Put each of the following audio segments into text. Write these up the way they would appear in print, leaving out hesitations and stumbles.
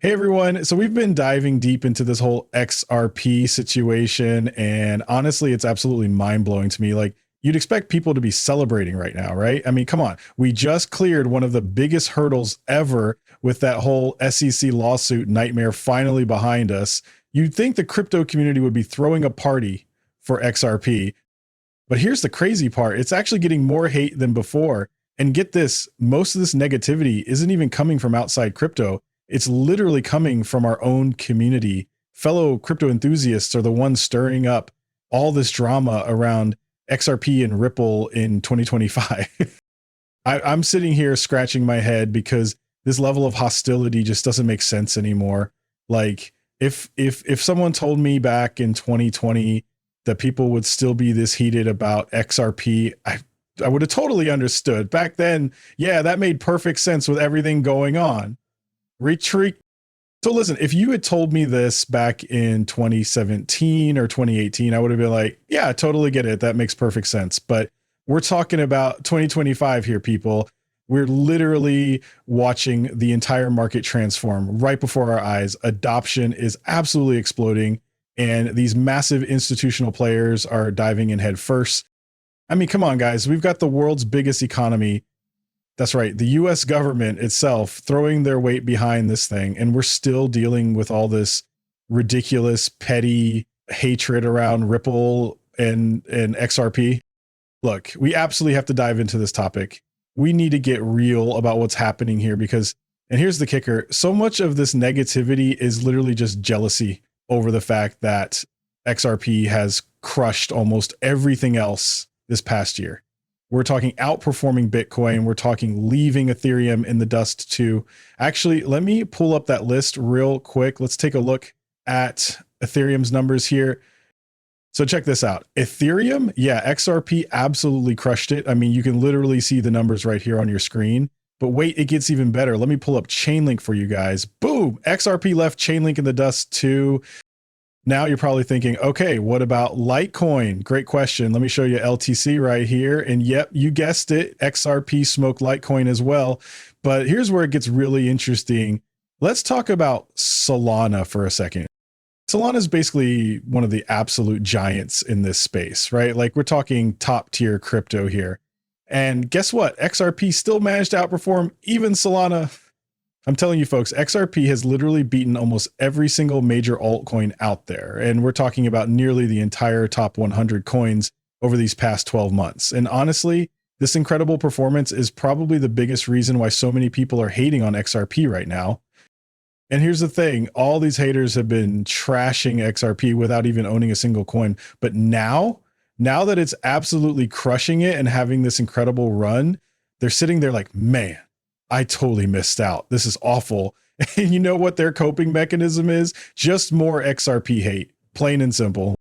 Hey everyone. So we've been diving deep into this whole XRP situation, and honestly, it's absolutely mind-blowing to me. Like, you'd expect people to be celebrating right now, right? I mean, come on. We just cleared one of the biggest hurdles ever with that whole SEC lawsuit nightmare finally behind us. You'd think the crypto community would be throwing a party for XRP, but here's the crazy part. It's actually getting more hate than before. And get this, most of this negativity isn't even coming from outside crypto. It's literally coming from our own community. Fellow crypto enthusiasts are the ones stirring up all this drama around XRP and Ripple in 2025. I'm sitting here scratching my head because this level of hostility just doesn't make sense anymore. Like if someone told me back in 2020 that people would still be this heated about XRP, I would have totally understood. Back then, yeah, that made perfect sense with everything going on. Retreat. So listen, if you had told me this back in 2017 or 2018, I would have been like, yeah, I totally get it. That makes perfect sense. But we're talking about 2025 here, people. We're literally watching the entire market transform right before our eyes. Adoption is absolutely exploding, and these massive institutional players are diving in head first. I mean, come on, guys. We've got the world's biggest economy. That's right. The US government itself throwing their weight behind this thing. And we're still dealing with all this ridiculous, petty hatred around Ripple and XRP. Look, we absolutely have to dive into this topic. We need to get real about what's happening here because, and here's the kicker, so much of this negativity is literally just jealousy over the fact that XRP has crushed almost everything else this past year. We're talking outperforming Bitcoin. We're talking leaving Ethereum in the dust too. Actually, let me pull up that list real quick. Let's take a look at Ethereum's numbers here. So check this out. Ethereum, yeah, XRP absolutely crushed it. I mean, you can literally see the numbers right here on your screen. But wait, it gets even better. Let me pull up Chainlink for you guys. Boom, XRP left Chainlink in the dust too. Now you're probably thinking, okay, what about Litecoin? Great question. Let me show you LTC right here. And yep, you guessed it. XRP smoked Litecoin as well. But here's where it gets really interesting. Let's talk about Solana for a second. Solana is basically one of the absolute giants in this space, right? Like we're talking top tier crypto here. And guess what? XRP still managed to outperform even Solana. I'm telling you folks, XRP has literally beaten almost every single major altcoin out there. And we're talking about nearly the entire top 100 coins over these past 12 months. And honestly, this incredible performance is probably the biggest reason why so many people are hating on XRP right now. And here's the thing, all these haters have been trashing XRP without even owning a single coin. But now that it's absolutely crushing it and having this incredible run, they're sitting there like, man, I totally missed out. This is awful. And you know what their coping mechanism is? Just more XRP hate, plain and simple.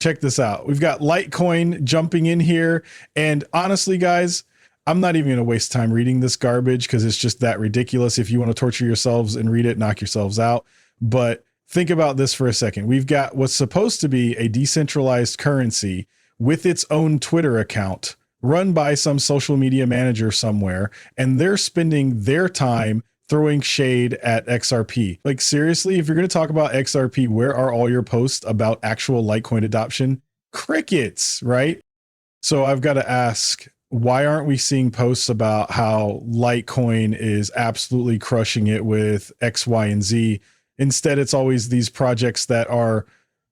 Check this out. We've got Litecoin jumping in here. And honestly, guys, I'm not even going to waste time reading this garbage because it's just that ridiculous. If you want to torture yourselves and read it, knock yourselves out. But think about this for a second. We've got what's supposed to be a decentralized currency with its own Twitter account run by some social media manager somewhere, and they're spending their time throwing shade at XRP. Like seriously, if you're going to talk about XRP, where are all your posts about actual Litecoin adoption? Crickets, right? So I've got to ask, why aren't we seeing posts about how Litecoin is absolutely crushing it with X, Y, and Z? Instead, it's always these projects that are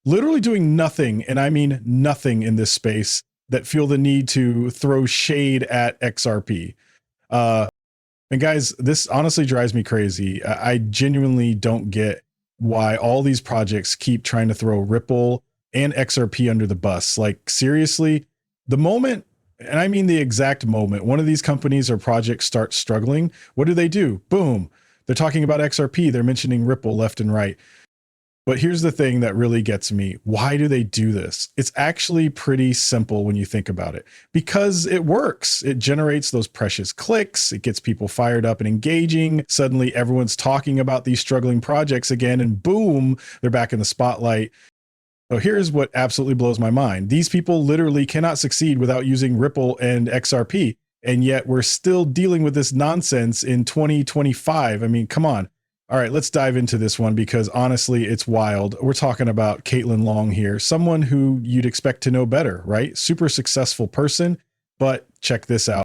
literally doing nothing, and I mean nothing in this space, that feel the need to throw shade at XRP. And guys, this honestly drives me crazy. I genuinely don't get why all these projects keep trying to throw Ripple and XRP under the bus. Like seriously, the moment, and I mean the exact moment, one of these companies or projects start struggling, what do? Boom. They're talking about XRP. They're mentioning Ripple left and right. But here's the thing that really gets me. Why do they do this? It's actually pretty simple when you think about it, because it works. It generates those precious clicks. It gets people fired up and engaging. Suddenly everyone's talking about these struggling projects again, and boom, they're back in the spotlight. So here's what absolutely blows my mind. These people literally cannot succeed without using Ripple and XRP. And yet we're still dealing with this nonsense in 2025. I mean, come on. All right, let's dive into this one because honestly, it's wild. We're talking about Caitlin Long here, someone who you'd expect to know better, right? Super successful person, but check this out.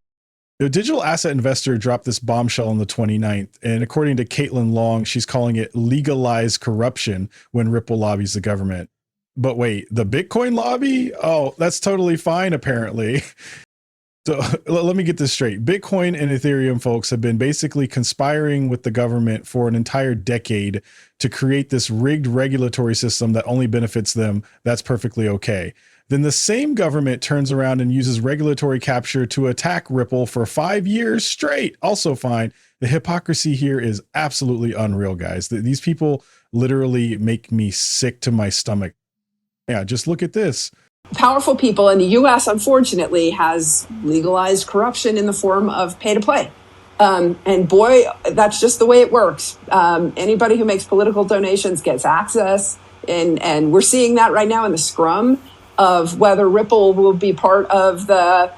The digital asset investor dropped this bombshell on the 29th, and according to Caitlin Long, she's calling it legalized corruption when Ripple lobbies the government. But wait, the Bitcoin lobby? Oh, that's totally fine, apparently. So let me get this straight. Bitcoin and Ethereum folks have been basically conspiring with the government for an entire decade to create this rigged regulatory system that only benefits them. That's perfectly okay. Then the same government turns around and uses regulatory capture to attack Ripple for 5 years straight. Also fine. The hypocrisy here is absolutely unreal, guys. These people literally make me sick to my stomach. Yeah, just look at this. Powerful people in the U.S., unfortunately, has legalized corruption in the form of pay to play. And boy, that's just the way it works. Anybody who makes political donations gets access. And we're seeing that right now in the scrum of whether Ripple will be part of the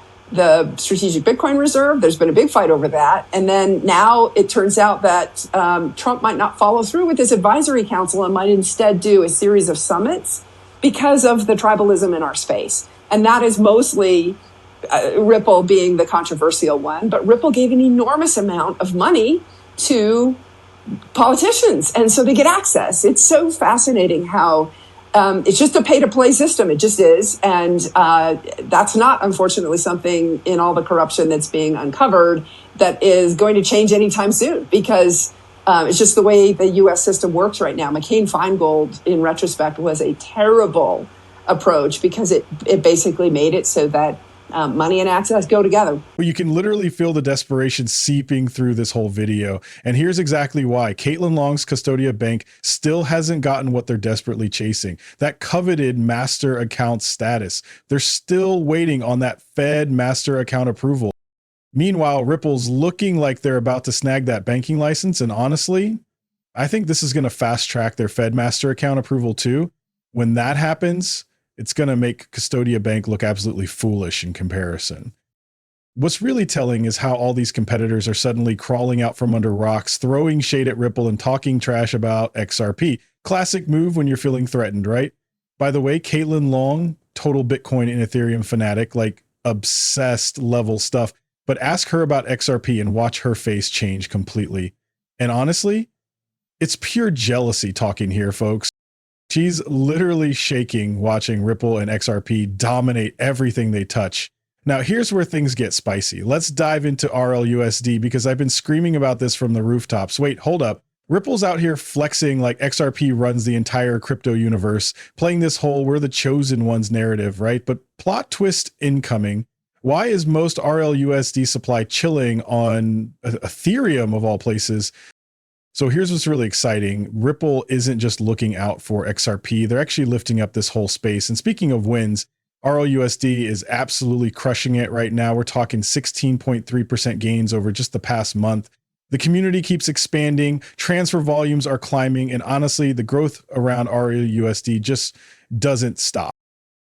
strategic Bitcoin reserve. There's been a big fight over that. And then now it turns out that Trump might not follow through with his advisory council and might instead do a series of summits because of the tribalism in our space. And that is mostly Ripple being the controversial one. But Ripple gave an enormous amount of money to politicians. And so they get access. It's so fascinating how it's just a pay-to-play system. It just is. And that's not, unfortunately, something in all the corruption that's being uncovered that is going to change anytime soon, because it's just the way the U.S. system works right now. McCain-Feingold, in retrospect, was a terrible approach because it basically made it so that money and access go together. Well, you can literally feel the desperation seeping through this whole video. And here's exactly why. Caitlin Long's Custodia Bank still hasn't gotten what they're desperately chasing, that coveted master account status. They're still waiting on that Fed master account approval. Meanwhile, Ripple's looking like they're about to snag that banking license. And honestly, I think this is going to fast track their Fed master account approval too. When that happens, it's going to make Custodia Bank look absolutely foolish in comparison. What's really telling is how all these competitors are suddenly crawling out from under rocks, throwing shade at Ripple and talking trash about XRP. Classic move when you're feeling threatened, right? By the way, Caitlin Long, total Bitcoin and Ethereum fanatic, like obsessed level stuff. But ask her about XRP and watch her face change completely. And honestly, it's pure jealousy talking here, folks. She's literally shaking watching Ripple and XRP dominate everything they touch. Now, here's where things get spicy. Let's dive into RLUSD because I've been screaming about this from the rooftops. Wait, hold up. Ripple's out here flexing like XRP runs the entire crypto universe, playing this whole we're the chosen ones narrative, right? But plot twist incoming. Why is most RLUSD supply chilling on Ethereum of all places? So here's what's really exciting. Ripple isn't just looking out for XRP. They're actually lifting up this whole space. And speaking of wins, RLUSD is absolutely crushing it right now. We're talking 16.3% gains over just the past month. The community keeps expanding. Transfer volumes are climbing. And honestly, the growth around RLUSD just doesn't stop.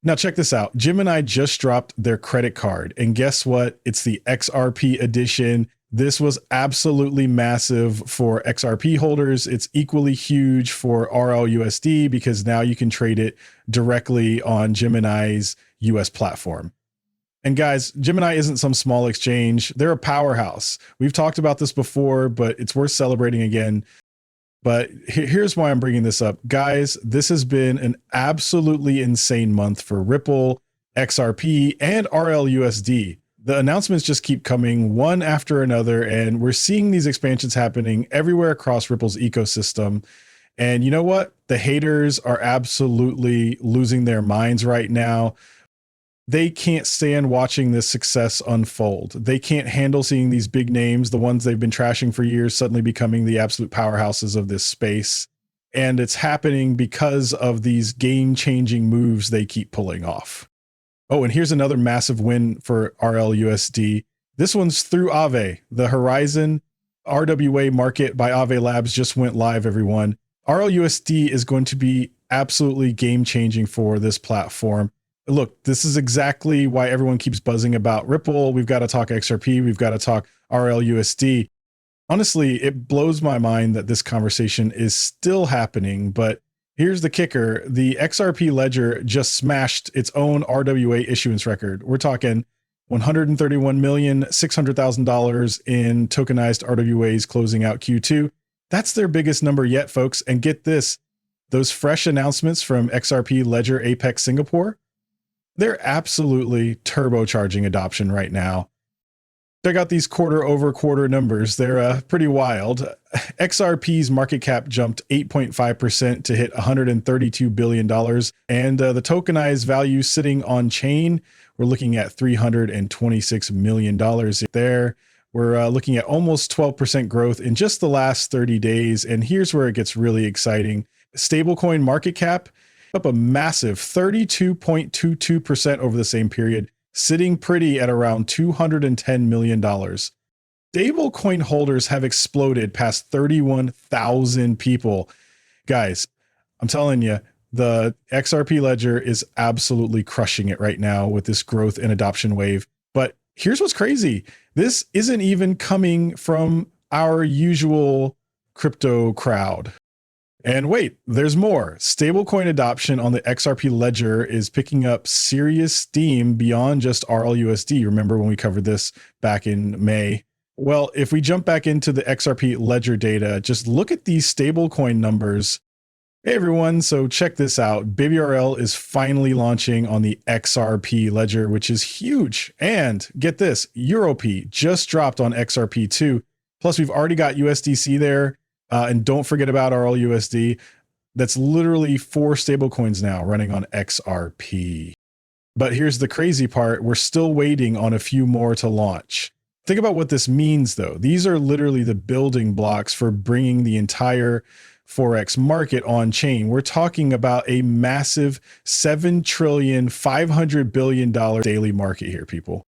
Now check this out. Gemini just dropped their credit card. And guess what? It's the XRP edition. This was absolutely massive for XRP holders. It's equally huge for RLUSD because now you can trade it directly on Gemini's US platform. And guys, Gemini isn't some small exchange. They're a powerhouse. We've talked about this before, but it's worth celebrating again. But here's why I'm bringing this up. Guys, this has been an absolutely insane month for Ripple, XRP, and RLUSD. The announcements just keep coming one after another, and we're seeing these expansions happening everywhere across Ripple's ecosystem. And you know what? The haters are absolutely losing their minds right now. They can't stand watching this success unfold. They can't handle seeing these big names, the ones they've been trashing for years, suddenly becoming the absolute powerhouses of this space. And it's happening because of these game-changing moves they keep pulling off. Oh, and here's another massive win for RLUSD. This one's through Aave. The Horizon RWA market by Aave Labs just went live, everyone. RLUSD is going to be absolutely game-changing for this platform. Look, this is exactly why everyone keeps buzzing about Ripple. We've got to talk XRP. We've got to talk RLUSD. Honestly, it blows my mind that this conversation is still happening, but here's the kicker. The XRP ledger just smashed its own RWA issuance record. We're talking $131,600,000 in tokenized RWAs closing out Q2. That's their biggest number yet, folks. And get this, those fresh announcements from XRP Ledger Apex Singapore, they're absolutely turbocharging adoption right now. Check out these quarter over quarter numbers. They're pretty wild. XRP's market cap jumped 8.5% to hit $132 billion. And the tokenized value sitting on chain, we're looking at $326 million there. We're looking at almost 12% growth in just the last 30 days. And here's where it gets really exciting. Stablecoin market cap up a massive 32.22% over the same period, sitting pretty at around $210 million. Stablecoin holders have exploded past 31,000 people. Guys, I'm telling you, the XRP ledger is absolutely crushing it right now with this growth and adoption wave. But here's what's crazy. This isn't even coming from our usual crypto crowd. And wait, there's more. Stablecoin adoption on the XRP ledger is picking up serious steam beyond just RLUSD. Remember when we covered this back in May? Well, if we jump back into the XRP ledger data, just look at these stablecoin numbers. Hey everyone, so check this out. BabyRL is finally launching on the XRP ledger, which is huge. And get this, EuroP just dropped on XRP too. Plus we've already got USDC there. And don't forget about RLUSD. That's literally 4 stablecoins now running on XRP. But here's the crazy part. We're still waiting on a few more to launch. Think about what this means, though. These are literally the building blocks for bringing the entire Forex market on chain. We're talking about a massive $7.5 trillion daily market here, people.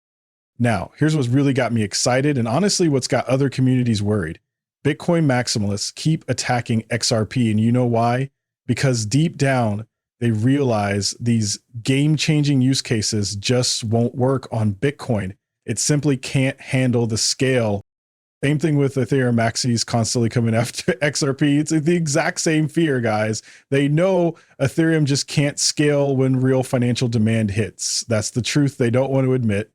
Now, here's what's really got me excited, and honestly, what's got other communities worried. Bitcoin maximalists keep attacking XRP, and you know why? Because deep down, they realize these game-changing use cases just won't work on Bitcoin. It simply can't handle the scale. Same thing with Ethereum maxis constantly coming after XRP. It's the exact same fear, guys. They know Ethereum just can't scale when real financial demand hits. That's the truth they don't want to admit.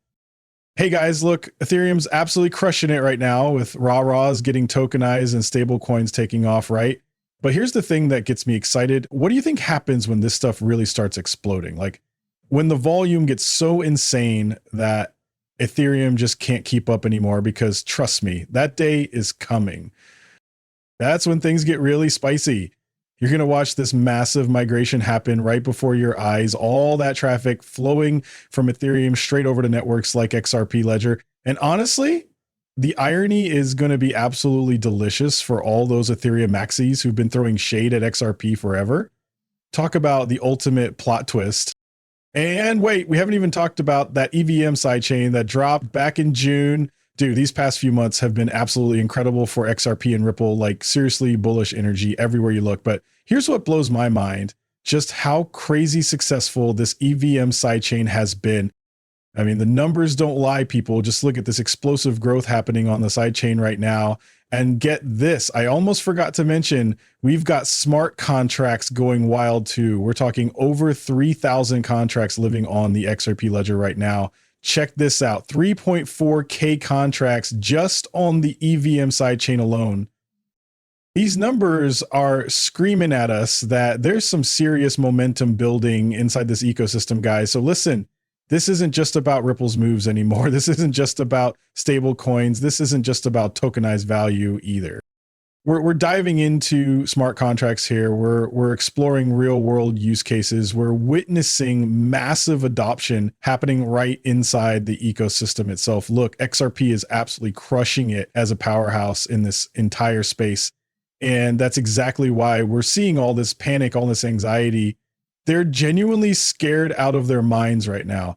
Hey guys, look, Ethereum's absolutely crushing it right now with RAWs getting tokenized and stable coins taking off, right? But here's the thing that gets me excited. What do you think happens when this stuff really starts exploding? Like when the volume gets so insane that Ethereum just can't keep up anymore, because trust me, that day is coming. That's when things get really spicy. You're going to watch this massive migration happen right before your eyes, all that traffic flowing from Ethereum straight over to networks like XRP Ledger. And honestly, the irony is going to be absolutely delicious for all those Ethereum maxis who've been throwing shade at XRP forever. Talk about the ultimate plot twist. And wait, we haven't even talked about that EVM sidechain that dropped back in June. Dude, these past few months have been absolutely incredible for XRP and Ripple, like seriously bullish energy everywhere you look. But here's what blows my mind, just how crazy successful this EVM sidechain has been. I mean, the numbers don't lie, people. Just look at this explosive growth happening on the sidechain right now. And get this, I almost forgot to mention, we've got smart contracts going wild too. We're talking over 3,000 contracts living on the XRP ledger right now. Check this out, 3.4K contracts just on the EVM sidechain alone. These numbers are screaming at us that there's some serious momentum building inside this ecosystem, guys. So listen, this isn't just about Ripple's moves anymore. This isn't just about stable coins. This isn't just about tokenized value either. We're diving into smart contracts here. We're exploring real world use cases. We're witnessing massive adoption happening right inside the ecosystem itself. Look, XRP is absolutely crushing it as a powerhouse in this entire space. And that's exactly why we're seeing all this panic, all this anxiety. They're genuinely scared out of their minds right now.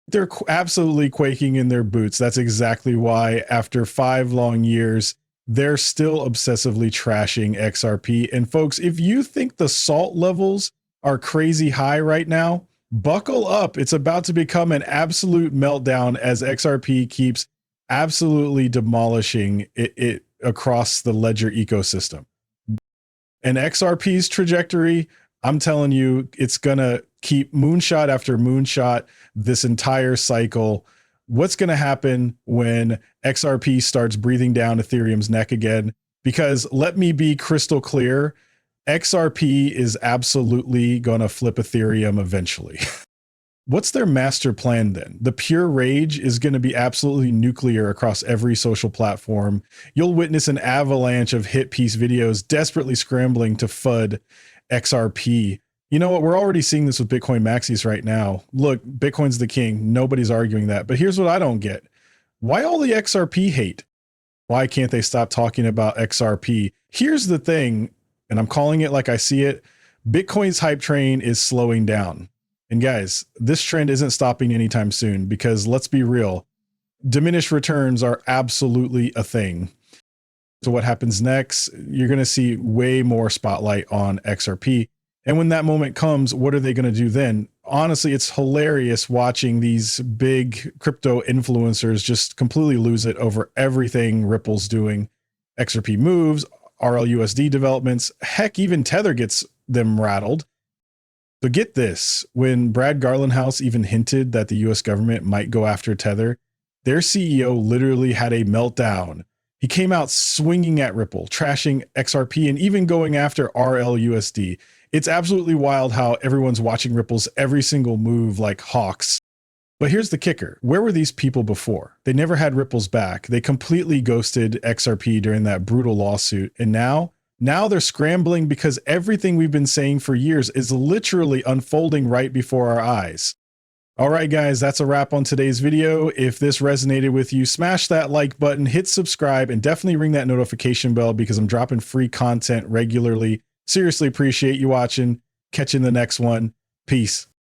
They're absolutely quaking in their boots. That's exactly why after 5 long years, they're still obsessively trashing XRP. And folks, if you think the salt levels are crazy high right now, buckle up. It's about to become an absolute meltdown as XRP keeps absolutely demolishing it. across the Ledger ecosystem. And XRP's trajectory, I'm telling you, it's going to keep moonshot after moonshot this entire cycle. What's going to happen when XRP starts breathing down Ethereum's neck again? Because let me be crystal clear, XRP is absolutely going to flip Ethereum eventually. What's their master plan then? The pure rage is going to be absolutely nuclear across every social platform. You'll witness an avalanche of hit piece videos desperately scrambling to FUD XRP. You know what? We're already seeing this with Bitcoin maxis right now. Look, Bitcoin's the king. Nobody's arguing that. But here's what I don't get. Why all the XRP hate? Why can't they stop talking about XRP? Here's the thing, and I'm calling it like I see it. Bitcoin's hype train is slowing down. And guys, this trend isn't stopping anytime soon because let's be real, diminished returns are absolutely a thing. So what happens next? You're going to see way more spotlight on XRP. And when that moment comes, what are they going to do then? Honestly, it's hilarious watching these big crypto influencers just completely lose it over everything Ripple's doing. XRP moves, RLUSD developments, heck, even Tether gets them rattled. So get this, when Brad Garlinghouse even hinted that the US government might go after Tether, their CEO literally had a meltdown. He came out swinging at Ripple, trashing XRP, and even going after RLUSD. It's absolutely wild how everyone's watching Ripple's every single move like hawks. But here's the kicker. Where were these people before? They never had Ripple's back. They completely ghosted XRP during that brutal lawsuit. And now they're scrambling because everything we've been saying for years is literally unfolding right before our eyes. All right, guys, that's a wrap on today's video. If this resonated with you, smash that like button, hit subscribe, and definitely ring that notification bell because I'm dropping free content regularly. Seriously appreciate you watching. Catch you in the next one. Peace.